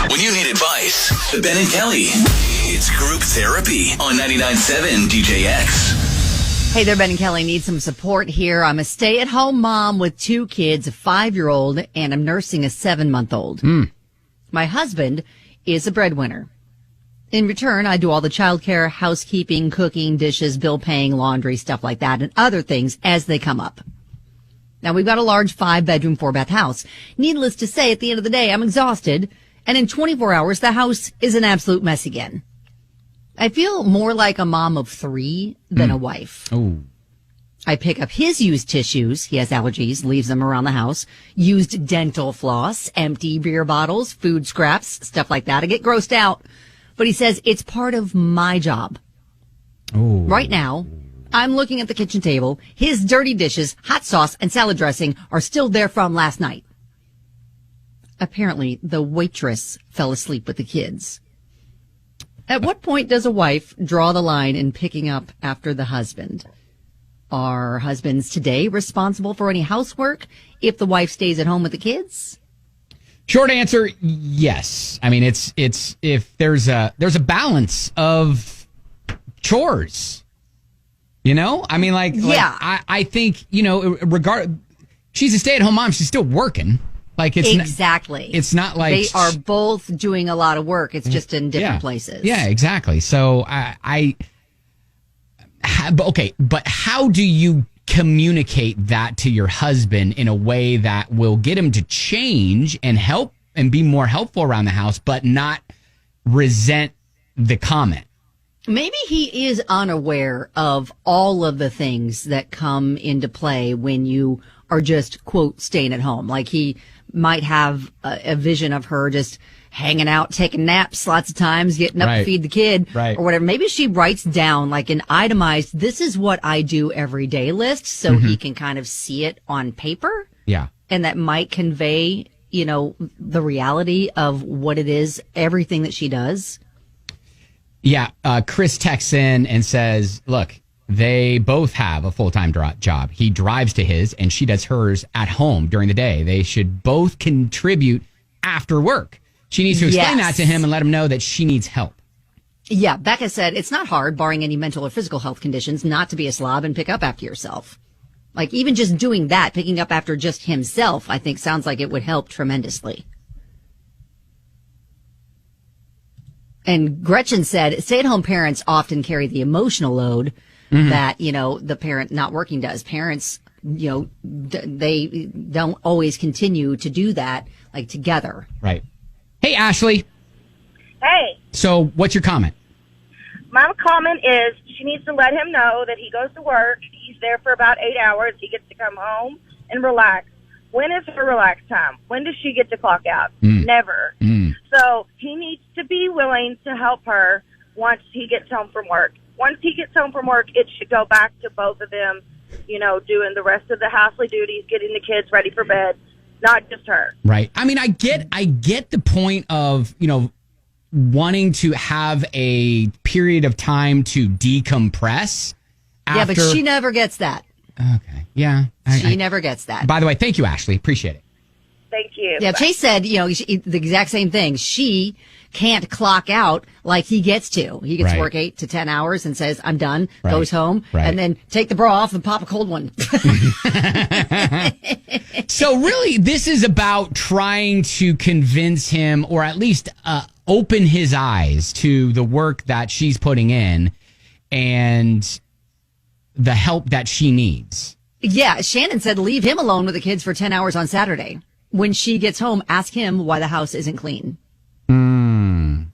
When you need advice, Ben and Kelly. It's group therapy on 99.7 DJX. Hey there, Ben and Kelly. Need some support here. I'm a stay-at-home mom with 2 kids, a 5-year-old, and I'm nursing a 7-month-old. My husband is a breadwinner. In return, I do all the childcare, housekeeping, cooking, dishes, bill paying, laundry, stuff like that, and other things as they come up. Now, we've got a large 5-bedroom, 4-bath house. Needless to say, at the end of the day, I'm exhausted, and in 24 hours, the house is an absolute mess again. I feel more like a mom of 3 than a wife. Oh. I pick up his used tissues. He has allergies, leaves them around the house. Used dental floss, empty beer bottles, food scraps, stuff like that. I get grossed out. But he says it's part of my job. Oh. Right now, I'm looking at the kitchen table. His dirty dishes, hot sauce, and salad dressing are still there from last night. Apparently, the waitress fell asleep with the kids. At what point does a wife draw the line in picking up after the husband? Are husbands today responsible for any housework if the wife stays at home with the kids? Short answer, yes. I mean, it's if there's a balance of chores. You know? I mean, yeah. I think, she's a stay-at-home mom, she's still working. Like it's exactly. It's not like they are both doing a lot of work. It's just in different places. Yeah, exactly. So but how do you communicate that to your husband in a way that will get him to change and help and be more helpful around the house, but not resent the comment? Maybe he is unaware of all of the things that come into play when you are just, quote, staying at home. Like he might have a vision of her just hanging out, taking naps lots of times, getting up to feed the kid or whatever. Maybe she writes down like an itemized, this is what I do every day list so he can kind of see it on paper. Yeah. And that might convey, the reality of what it is, everything that she does. Yeah. Chris texts in and says, look, they both have a full-time job. He drives to his and she does hers at home during the day. They should both contribute after work. She needs to explain that to him and let him know that she needs help. Yeah, Becca said it's not hard, barring any mental or physical health conditions, not to be a slob and pick up after yourself. Like even just doing that, picking up after just himself, I think sounds like it would help tremendously. And Gretchen said stay-at-home parents often carry the emotional load that, the parent not working does. Parents, they don't always continue to do that, like together. Right. Hey, Ashley. Hey. So what's your comment? My comment is she needs to let him know that he goes to work. He's there for about 8 hours. He gets to come home and relax. When is her relax time? When does she get to clock out? Never. So he needs to be willing to help her once he gets home from work. Once he gets home from work, it should go back to both of them, doing the rest of the housely duties, getting the kids ready for bed, not just her. Right. I mean, I get the point of, wanting to have a period of time to decompress. Yeah, but she never gets that. Okay. Yeah. She never gets that. By the way, thank you, Ashley. Appreciate it. Thank you. Yeah, Chase said, the exact same thing. She can't clock out like he gets to. He gets to work 8 to 10 hours and says, I'm done, goes home, and then take the bra off and pop a cold one. So really, this is about trying to convince him, or at least open his eyes to the work that she's putting in and the help that she needs. Yeah, Shannon said leave him alone with the kids for 10 hours on Saturday. When she gets home, ask him why the house isn't clean.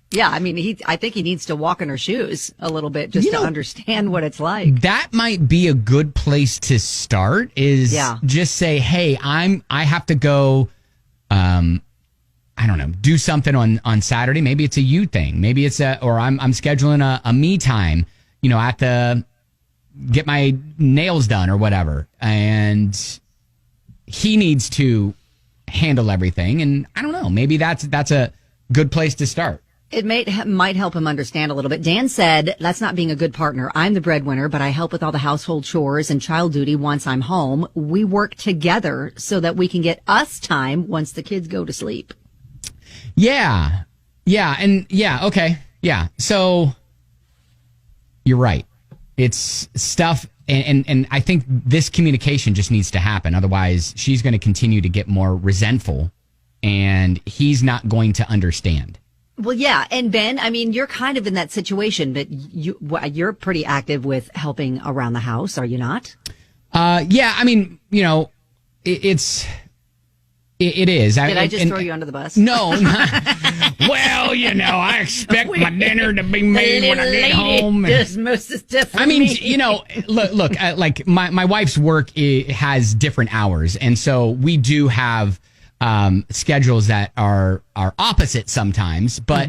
Yeah, I mean, I think he needs to walk in her shoes a little bit just to understand what it's like. That might be a good place to start is just say, hey, I have to go, I don't know, do something on Saturday. Maybe it's a you thing. Maybe it's or I'm scheduling a me time, at the get my nails done or whatever. And he needs to handle everything. And I don't know, maybe that's a good place to start. It might help him understand a little bit. Dan said, that's not being a good partner. I'm the breadwinner, but I help with all the household chores and child duty once I'm home. We work together so that we can get us time once the kids go to sleep. Yeah. Okay. Yeah. So you're right. It's stuff. And I think this communication just needs to happen. Otherwise, she's going to continue to get more resentful and he's not going to understand. Well, yeah. And Ben, I mean, you're kind of in that situation, but you're pretty active with helping around the house, are you not? Yeah. I mean, it is. Did I just throw you under the bus? No. Well, I expect my dinner to be made when I get home. Does most of the stuff. I mean, look. Like my wife's work has different hours, and so we do have schedules that are opposite sometimes. But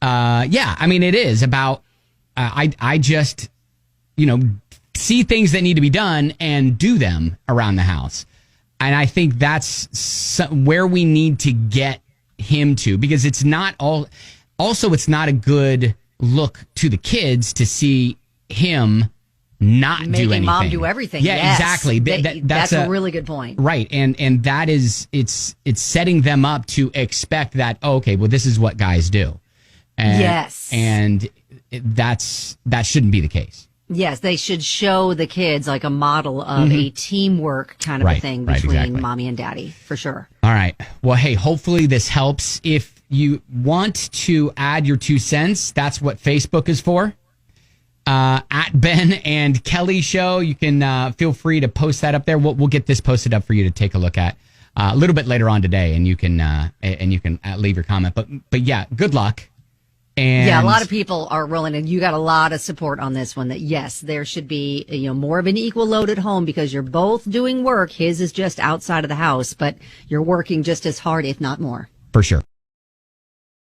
yeah, I mean, it is about I just see things that need to be done and do them around the house. And I think that's where we need to get him to, because it's not it's not a good look to the kids to see him not do anything. Making mom do everything. Yeah, yes. exactly. That's a really good point. Right. And that is, it's setting them up to expect that, okay, well, this is what guys do. And, yes. And that shouldn't be the case. Yes, they should show the kids like a model of a teamwork kind of a thing between mommy and daddy, for sure. All right. Well, hey, hopefully this helps. If you want to add your 2 cents, that's what Facebook is for. At Ben and Kelly Show, you can feel free to post that up there. We'll get this posted up for you to take a look at a little bit later on today, and you can leave your comment. But yeah, good luck. And yeah, a lot of people are willing, and you got a lot of support on this one that, yes, there should be, more of an equal load at home because you're both doing work. His is just outside of the house, but you're working just as hard, if not more. For sure.